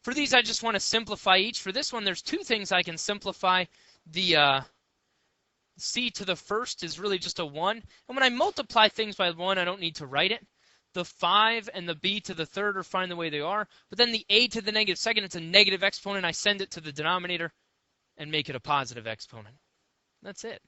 For these, I just want to simplify each. For this one, there's two things I can simplify. The c to the first is really just a 1. And when I multiply things by 1, I don't need to write it. The 5 and the b to the third are fine the way they are. But then the a to the negative second, it's a negative exponent. I send it to the denominator and make it a positive exponent. That's it.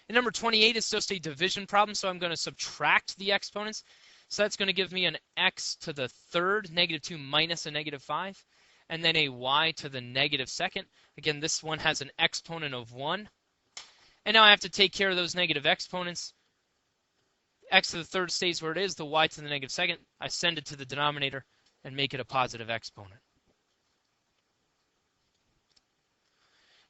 And number 28 is just a division problem, so I'm going to subtract the exponents. So that's going to give me an x to the third, negative 2 minus a negative 5, and then a y to the negative second. Again, this one has an exponent of 1. And now I have to take care of those negative exponents. X to the third stays where it is, the y to the negative second. I send it to the denominator and make it a positive exponent.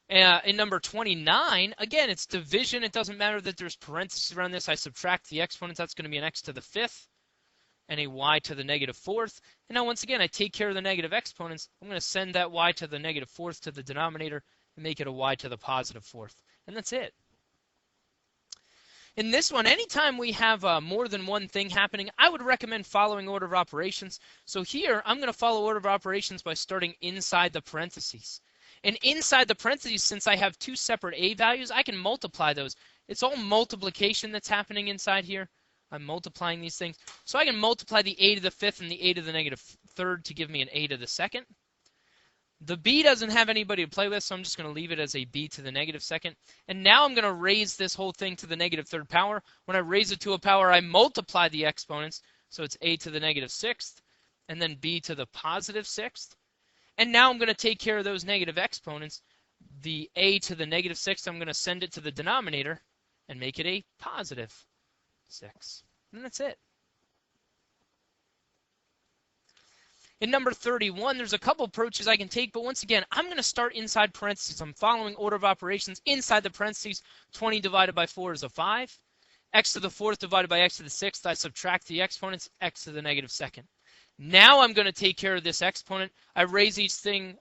In number 29, again, it's division. It doesn't matter that there's parentheses around this. I subtract the exponents. That's going to be an x to the fifth and a y to the negative fourth. And now, once again, I take care of the negative exponents. I'm going to send that y to the negative fourth to the denominator and make it a y to the positive fourth. And that's it. In this one, anytime we have more than one thing happening, I would recommend following order of operations. So here, I'm going to follow order of operations by starting inside the parentheses. And inside the parentheses, since I have two separate a values, I can multiply those. It's all multiplication that's happening inside here. I'm multiplying these things. So I can multiply the a to the fifth and the a to the negative third to give me an a to the second. The b doesn't have anybody to play with, so I'm just going to leave it as a b to the negative second. And now I'm going to raise this whole thing to the negative third power. When I raise it to a power, I multiply the exponents. So it's a to the negative sixth, and then b to the positive sixth. And now I'm going to take care of those negative exponents. The a to the negative sixth, I'm going to send it to the denominator and make it a positive 6. And that's it. In number 31, there's a couple approaches I can take, but once again, I'm going to start inside parentheses. I'm following order of operations inside the parentheses. 20 divided by 4 is a 5. X to the fourth divided by x to the sixth, I subtract the exponents, x to the negative second. Now I'm going to take care of this exponent. I raise each thing.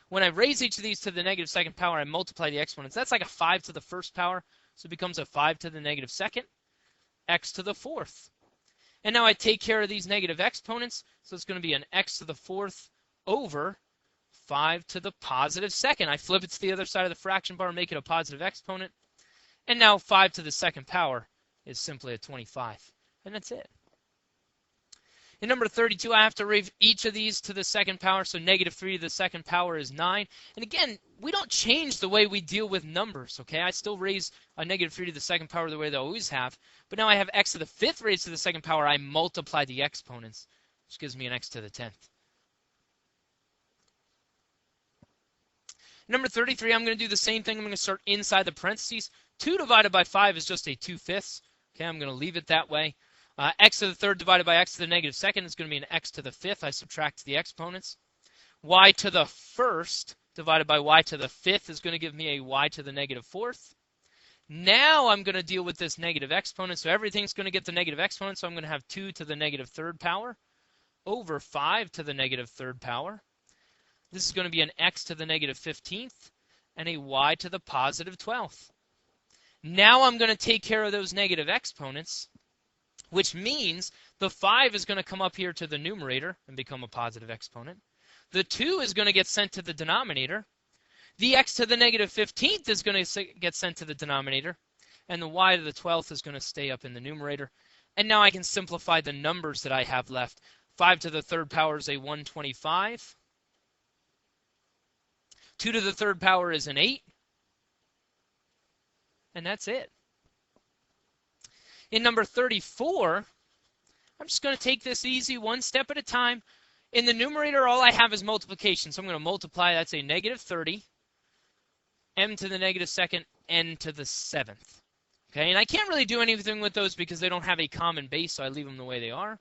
When I raise each of these to the negative second power, I multiply the exponents. That's like a 5 to the first power, so it becomes a 5 to the negative second, x to the fourth. And now I take care of these negative exponents, so it's going to be an x to the fourth over 5 to the positive second. I flip it to the other side of the fraction bar and make it a positive exponent. And now 5 to the second power is simply a 25. And that's it. In number 32, I have to raise each of these to the second power, so negative 3 to the second power is 9. And again, we don't change the way we deal with numbers, okay? I still raise a negative 3 to the second power the way they always have. But now I have x to the fifth raised to the second power. I multiply the exponents, which gives me an x to the 10th. Number 33, I'm going to do the same thing. I'm going to start inside the parentheses. 2 divided by 5 is just a 2/5. Okay, I'm going to leave it that way. X to the third divided by x to the negative second is going to be an x to the fifth. I subtract the exponents. Y to the first divided by y to the fifth is going to give me a y to the negative fourth. Now I'm going to deal with this negative exponent. So everything's going to get the negative exponent. So I'm going to have 2 to the negative third power over 5 to the negative third power. This is going to be an x to the negative 15th and a y to the positive 12th. Now I'm going to take care of those negative exponents, which means the 5 is going to come up here to the numerator and become a positive exponent. The 2 is going to get sent to the denominator. The x to the negative 15th is going to get sent to the denominator. And the y to the 12th is going to stay up in the numerator. And now I can simplify the numbers that I have left. 5 to the third power is a 125. 2 to the third power is an 8. And that's it. In number 34, I'm just going to take this easy one step at a time. In the numerator, all I have is multiplication. So I'm going to multiply. That's a negative 30. M to the negative second, N to the seventh. Okay, and I can't really do anything with those because they don't have a common base, so I leave them the way they are.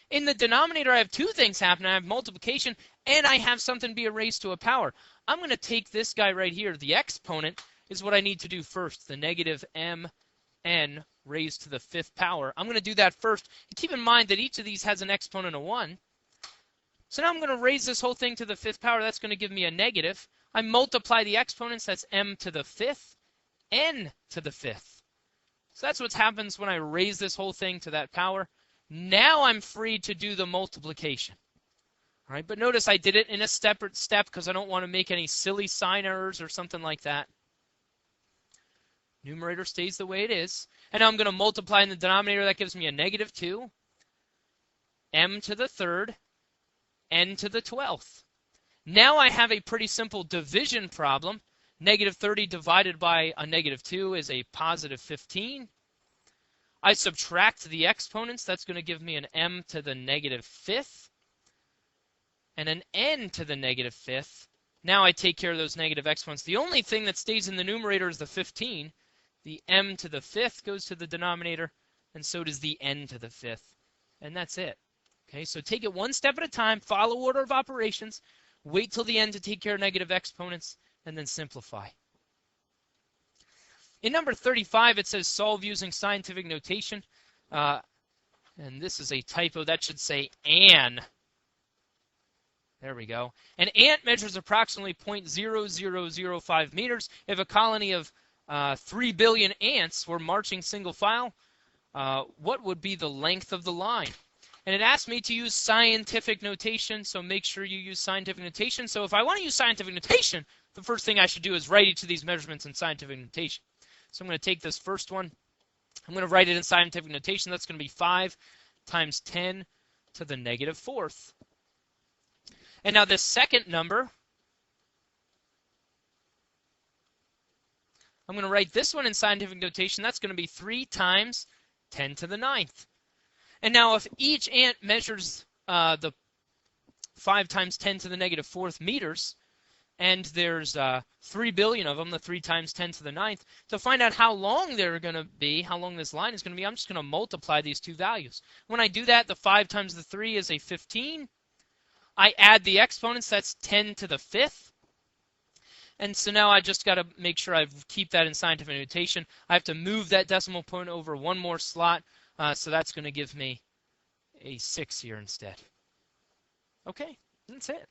In the denominator, I have two things happening. I have multiplication, and I have something be raised to a power. I'm going to take this guy right here. The exponent is what I need to do first, the negative mn raised to the fifth power. I'm going to do that first. And keep in mind that each of these has an exponent of 1. So now I'm going to raise this whole thing to the fifth power. That's going to give me a negative. I multiply the exponents. That's m to the fifth, n to the fifth. So that's what happens when I raise this whole thing to that power. Now I'm free to do the multiplication. All right, but notice I did it in a separate step because I don't want to make any silly sign errors or something like that. Numerator stays the way it is. And now I'm going to multiply in the denominator. That gives me a negative 2, m to the third, n to the 12th. Now I have a pretty simple division problem. Negative 30 divided by a negative 2 is a positive 15. I subtract the exponents. That's going to give me an m to the negative 5th and an n to the negative 5th. Now I take care of those negative exponents. The only thing that stays in the numerator is the 15. The m to the 5th goes to the denominator, and so does the n to the 5th. And that's it. Okay, so take it one step at a time, follow order of operations, wait till the end to take care of negative exponents, and then simplify. In number 35, it says solve using scientific notation. And this is a typo. That should say an. There we go. An ant measures approximately 0.0005 meters. If a colony of 3 billion ants were marching single file, what would be the length of the line? And it asked me to use scientific notation, so make sure you use scientific notation. So if I want to use scientific notation, the first thing I should do is write each of these measurements in scientific notation. So I'm going to take this first one. I'm going to write it in scientific notation. That's going to be 5 times 10 to the negative 4th. And now this second number, I'm going to write this one in scientific notation. That's going to be 3 times 10 to the 9th. And now if each ant measures the 5 times 10 to the negative 4th meters, and there's 3 billion of them, the 3 times 10 to the 9th, to find out how long they're going to be, how long this line is going to be, I'm just going to multiply these two values. When I do that, the 5 times the 3 is a 15. I add the exponents, that's 10 to the 5th. And so now I just got to make sure I keep that in scientific notation. I have to move that decimal point over one more slot, so that's going to give me a 6 here instead. Okay, that's it.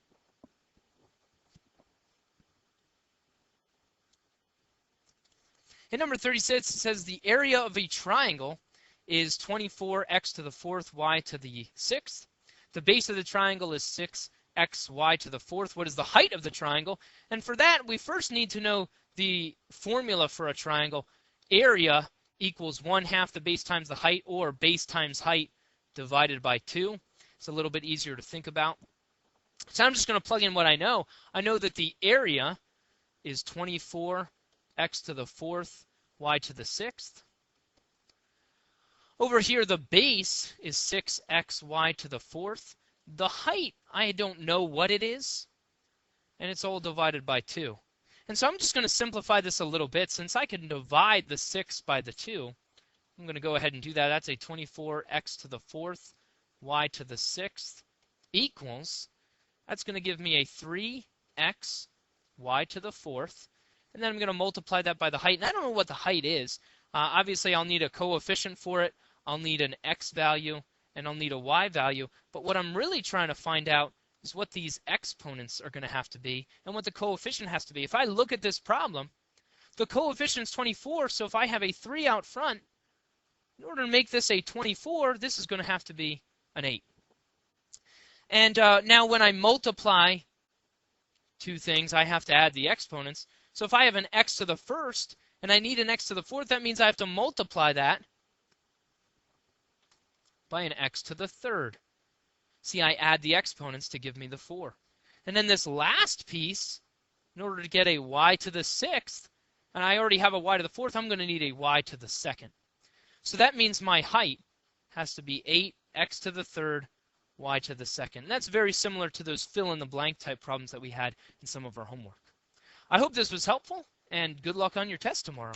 In number 36, it says the area of a triangle is 24x to the 4th, y to the 6th. The base of the triangle is 6x, y to the 4th. What is the height of the triangle? And for that, we first need to know the formula for a triangle. Area equals 1/2 the base times the height, or base times height divided by 2. It's a little bit easier to think about. So I'm just going to plug in what I know. I know that the area is 24x to the 4th, y to the 6th. Over here, the base is 6x, y to the 4th. The height, I don't know what it is, and it's all divided by 2. And so I'm just going to simplify this a little bit. Since I can divide the 6 by the 2, I'm going to go ahead and do that. That's a 24x to the 4th, y to the 6th equals, that's going to give me a 3x, y to the 4th. And then I'm going to multiply that by the height. And I don't know what the height is. Obviously, I'll need a coefficient for it. I'll need an x value, and I'll need a y value. But what I'm really trying to find out is what these exponents are going to have to be and what the coefficient has to be. If I look at this problem, the coefficient is 24, so if I have a 3 out front, in order to make this a 24, this is going to have to be an 8. And now when I multiply two things, I have to add the exponents. So if I have an x to the 1st and I need an x to the 4th, that means I have to multiply that by an x to the 3rd. See, I add the exponents to give me the 4. And then this last piece, in order to get a y to the 6th, and I already have a y to the 4th, I'm going to need a y to the 2nd. So that means my height has to be 8x to the 3rd, y to the 2nd. And that's very similar to those fill-in-the-blank type problems that we had in some of our homework. I hope this was helpful, and good luck on your test tomorrow.